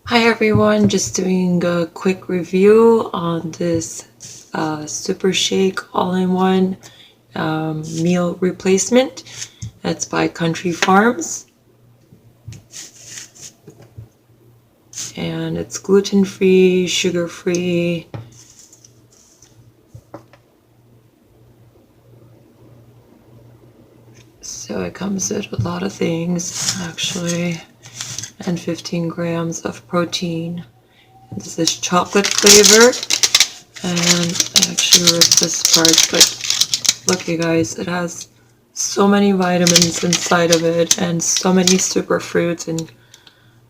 Hi everyone, just doing a quick review on this Super Shake all-in-one meal replacement. That's by Country Farms. And it's gluten-free, sugar-free. So it comes with a lot of things actually, and 15 grams of protein. This is chocolate flavor, and I actually ripped this part, but look you guys, it has so many vitamins inside of it and so many super fruits and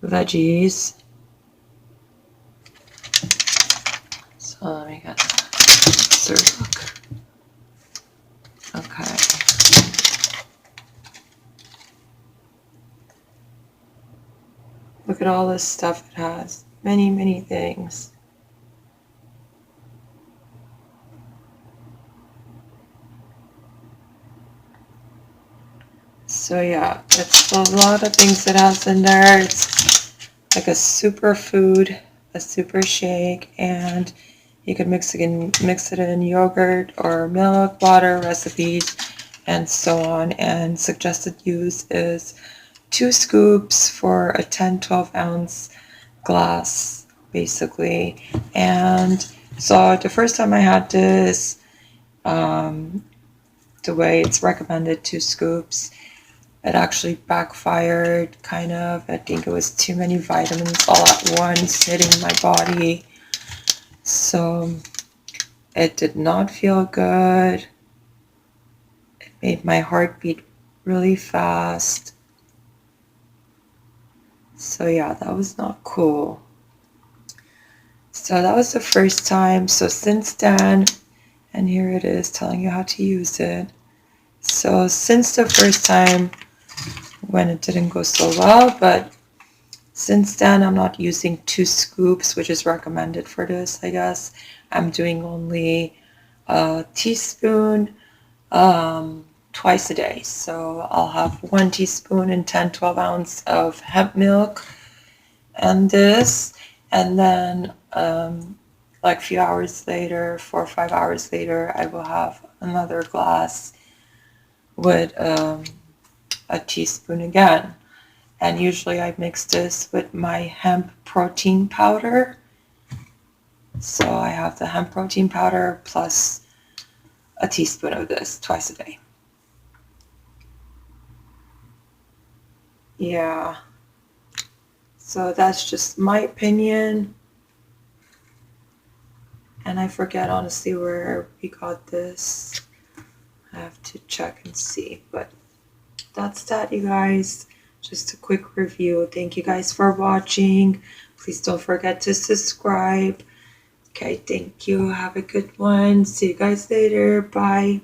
veggies. So let me get that. Look. Okay. Look at all this stuff it has. Many things. So yeah, it's a lot of things it has in there. It's like a super food, a super shake, and you can mix it in yogurt or milk, water, recipes, and so on. And suggested use is 2 scoops for a 10-12 ounce glass, basically. And so the first time I had this, the way it's recommended, 2 scoops, it actually backfired, kind of. I think it was too many vitamins all at once hitting my body. So it did not feel good. It made my heart beat really fast. So yeah, that was not cool. So that was the first time. So since then, and here it is telling you how to use it. So since the first time when it didn't go so well, but since then I'm not using 2 scoops, which is recommended for this, I guess. I'm doing only a teaspoon twice a day. So I'll have 1 teaspoon and 10-12 ounce of hemp milk and this, and then like a few hours later, 4 or 5 hours later, I will have another glass with a teaspoon again. And usually I mix this with my hemp protein powder. So I have the hemp protein powder plus a teaspoon of this twice a day. Yeah. So that's just my opinion. And I forget honestly where we got this. I have to check and see. But that's that, you guys. Just a quick review. Thank you guys for watching. Please don't forget to subscribe. Okay, thank you. Have a good one. See you guys later. Bye.